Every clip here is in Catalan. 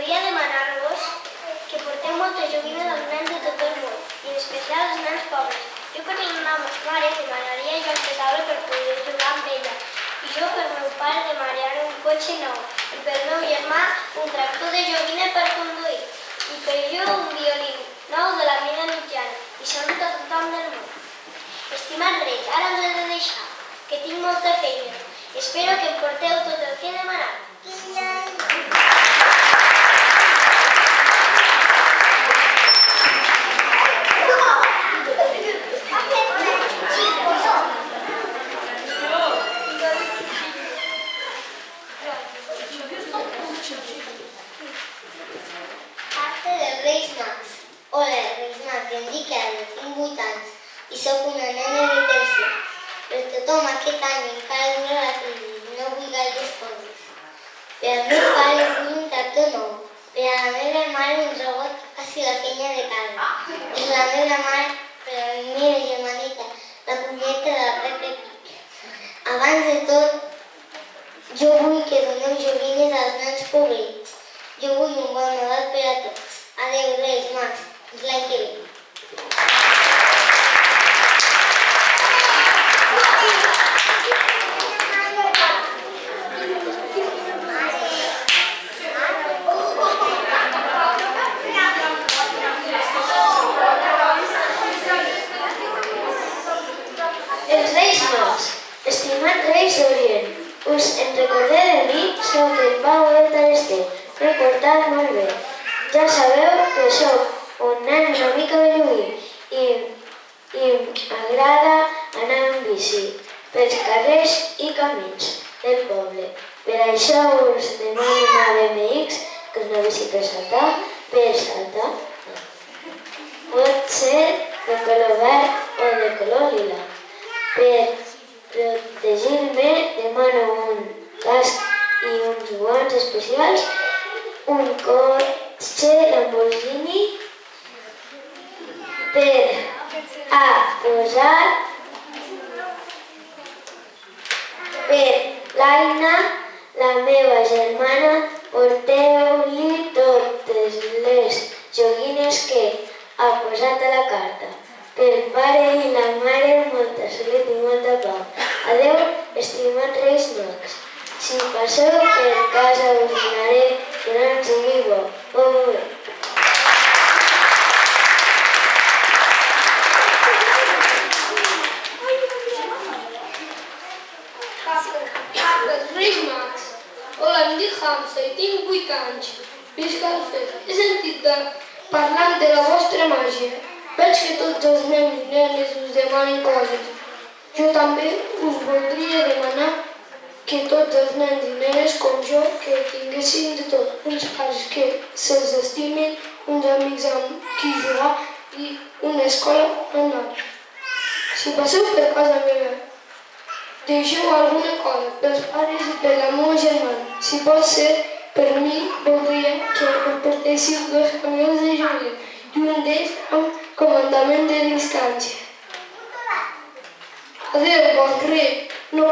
voldria demanar-vos que porteu moltes joguines als nens de tot el món, i en especial als nens pobres. Jo per la meva mare demanaria jocs de taula per poder jugar amb ella, i jo per meu pare demanaria un cotxe nou, i per meu germà un tractor de joguina per conduir, i per jo un violí nou de la mida mitjana, i salut a tothom del món. Estimat Reis, ara us he de deixar, que tinc molta feina. Espero que em porteu tot el que he demanat. Carta dels Reis Mags. Hola, Reis Mags, em dic Elena, tinc 8 anys i sóc una nena de tercer. Per tothom aquest any encara dura la crisi i no vull gaires coses. Per al meu pare vull un tractor nou. Per a la meva mare un robot que faci la feina de casa. Per la meva mare, per a la meva germaneta, la cunyeta de la Pepe Pic. Abans de tot, jo vull que doneu joguines als nens pobrets. Jo vull un bon Nadal per a tots. Adéu, Reis Mags. Fins l'any que ve. Els Reis Mags. Estimat Reis d'Orient, us en recordeu de mi? Soc el Pau del Talester. M'he portat molt bé. Ja sabeu que soc un nen una mica belluí i m'agrada anar en bici pels carrers i camins del poble. Per això us demano una BMX, que és una bici per saltar, Pot ser de color verd o de color lila. Per protegir-me demano un casc i uns guants especials, un cotxe Lamborghini per a posar, per l'Aina, la meva germana, porteu-li totes les joguines que ha posat a la carta. Pel pare i la mare, molta salut i molta pau. Adéu, estimat Reis Mags. Si passeu per casa us donaré grans i bo. Reis Mags. Hola, em dic Hamza i tinc 8 anys. Visc al fet. He sentit parlant de la vostra màgia. Veig que tots els nens i nenes us demanen coses. Jo també us voldria demanar que tots els nens i nenes com jo que tinguessin de tot, uns pares que se'ls estimen, uns amics amb qui jugar i una escola on anar. Si passeu per casa meva, deixeu alguna cosa pels pares i per la meva germana. Si pot ser, per mi voldria que em portéssiu 2 camions de joguines i un d'ells amb comandament de distància. Adéu, bon rei, no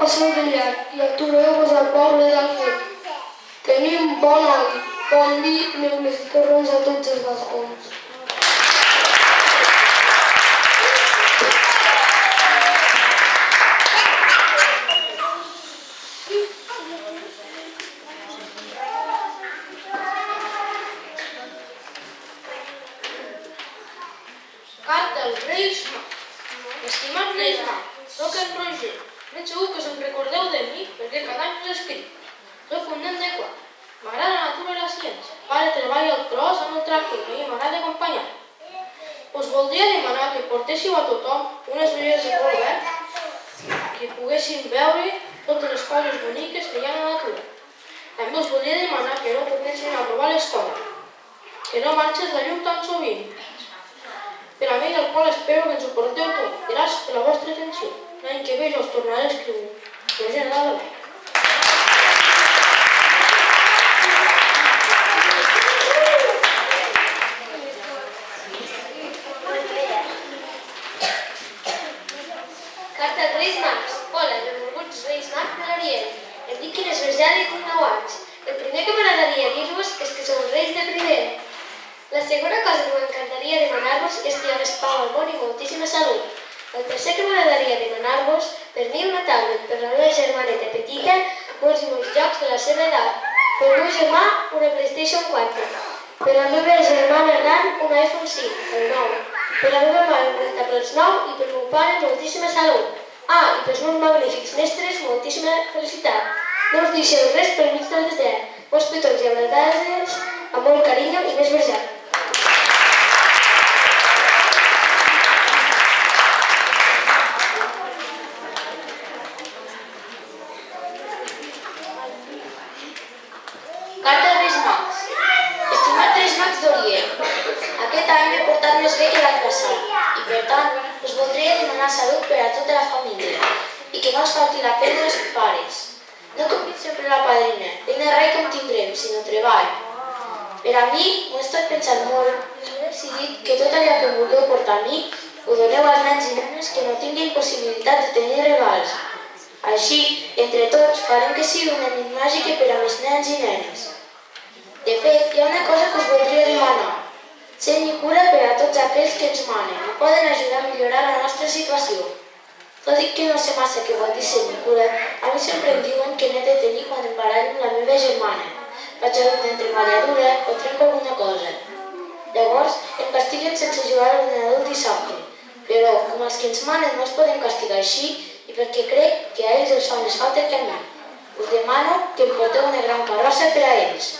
passeu de llarg i atureu-vos al poble d'Alfred. Tenim bon oli, bon vi, neules i torrons a tots els balcons. Carta als Reis Mags. Estimat Reis Mags, soc en Roger. Ben segur que us en recordeu de mi perquè cada any us escric. Soc un nen de quart. M'agrada la natura i la ciència. Pare treballa al tros amb el tractor i m'agrada acompanyar. Us voldria demanar que portéssiu a tothom unes ulleres de color verd que poguessin veure totes les coses boniques que hi ha a la natura. També us voldria demanar que no tornessin a robar l'escola, que no marxés la llum tan sovint. Per a mi del qual espero que ens ho porteu tot. Gràcies per la vostra atenció. L'any que ve jo us tornaré a escriure. Roger Nadal. Carta als Reis Mags. Hola, benvolguts Reis Mags de l'Orient. Em dic Inés Vergada i tinc 9 anys. El primer que m'agradaria dir-vos és Reis de primer. La segona cosa que m'encantaria demanar-vos és que hi hagués pau al món i moltíssima salut. El tercer que m'agradaria demanar-vos, per mi una tablet, per la meva germaneta petita, molts i molts jocs de la seva edat. Per el meu germà, una PlayStation 4. Per la meva germana gran, un iPhone 5, el 9. Per la meva mare, un tablets nou i per meu pare, moltíssima salut. Ah, i pels meus magnífics mestres, moltíssima felicitat. No us deixeu res pel mig del desert. Molts petons i abraçades, amb molt carinyo i més verjat. Carta als Reis Mags. Estimat Reis Mags d'Orient, aquest any m'he portat més bé que l'any passat i, per tant, us voldria demanar salut per a tota la família i que no us falti la pell dels pares. No complim sempre la padrina, eina rai com tindrem, sinó treball. Per a mi, m'ho he estat pensant molt i he decidit que tot allò que em vulgueu portar a mi ho doneu als nens i nenes que no tinguin possibilitat de tenir regals. Així, entre tots, farem que sigui una nit màgica per a més nens i nenes. De fet, hi ha una cosa que us voldria demanar. Seny i cura per a tots aquells que ens manen i poden ajudar a millorar la nostra situació. Tot i que no sé massa què vol dir seny i cura, a mi sempre em diuen que n'he de tenir quan em barallo amb la meva germana. Faig alguna treballadura o trenco alguna cosa. Llavors, em castiguen sense jugar a l'ordenador el dissabte. Però, com els que ens manen no els podem castigar així, i perquè crec que a ells els fa més falta que a mi. Us demano que em porteu una gran carrossa per a ells.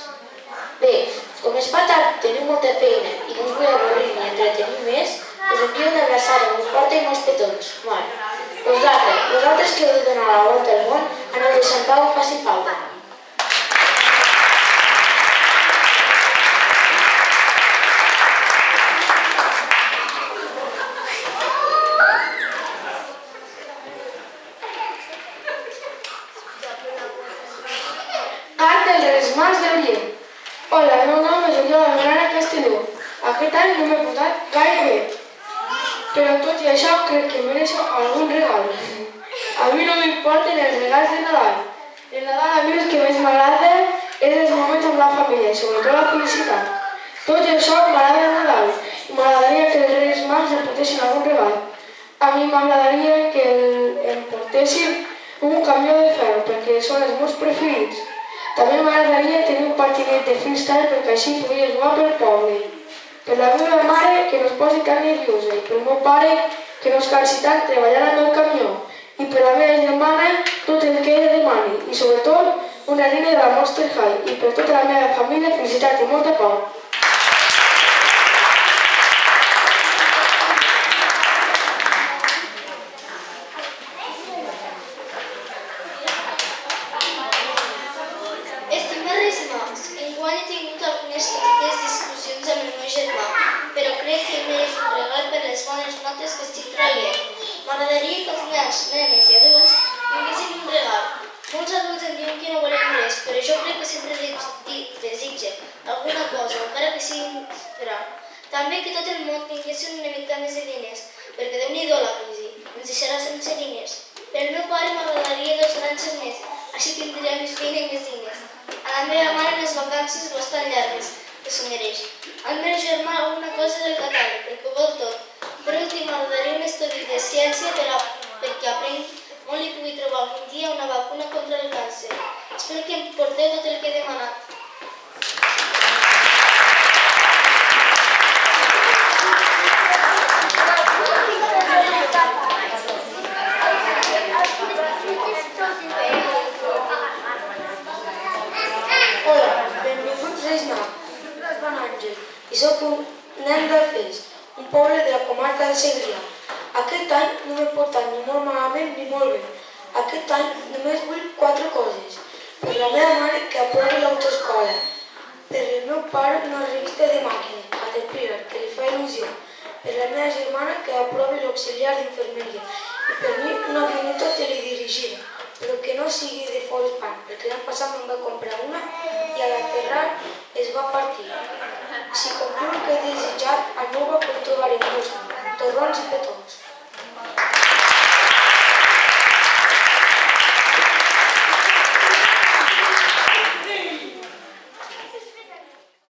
Bé, com es fa tard, teniu molta feina i no us vull avorrir ni entretenir més, us envio una abraçada molt forta i molts petons. Mare. Vosaltres que heu de donar la volta al món, aneu de Sant Pau, faci falta. Carta als Reis Mags d'Orient. Hola, el meu nom és Oriol Algrana Castelló. Aquest any no m'he portat gaire bé, però tot i això crec que mereixo algun regal. A mi no m'importen els regals de Nadal. El Nadal a mi el que més m'agrada és els moments amb la família, sobretot la felicitat. Tot i això m'agrada el Nadal i m'agradaria que els Reis Mags em portessin algun regal. A mi m'agradaria que em portessin un camió de ferro perquè són els meus preferits. També m'agradaria tenir un patinet de freestyle perquè així podria jugar pel poble. Per la meva mare, que no es posi tan nerviosa, i pel meu pare, que no es cansi tant treballant al meu camió. I per la meva germana, tot el que ella demani, i sobretot, una nina de la Monster High. I per tota la meva família, felicitat i molta pau. Estimat Reis Mags, enguany he tingut algunes petites discussions amb el meu germà, però crec que mereix un regal per les bones notes que estic traient. M'agradaria que els nens, nenes i adults vinguessin un regal. Molts adults em diuen que no volen res, però jo crec que sempre desitgen alguna cosa, encara que sigui esperar. També que tot el món tinguessin una mica més de diners, perquè Déu-n'hi-do la crisi, ens deixarà sense diners. Per al meu pare m'agradaria 2 granges més, així tindria més feina i més diners. A la meva mare les vacances bastant llargues, que s'ho mereix. Al meu germà alguna cosa del catàleg, perquè ho vol tot. Per últim, m'agradaria un estudi de ciència perquè aprengui molt i pugui trobar algun dia una vacuna contra el càncer. Espero que em porteu tot el que he demanat. Hola, benvinguts Reis Mags. Soc Joan Àngel i soc un nen d'Alfés, un poble de la comarca de Segrià. Aquest any no m'he portat ni molt malament ni molt bé. Aquest any només vull 4 coses. Per la meva mare, que aprovi l'autoescola. Per el meu pare, una revista de màquina, Caterpillar, que li fa il·lusió. Per la meva germana, que aprovi l'auxiliar d'infermeria. I per mi, una avioneta teledirigida, però que no sigui de Forrest Gump, perquè l'any passat me'n va comprar una i a l'aterrar es va partir. Si compro el que he desitjat, al meu balcó trobaré molts torrons i petons.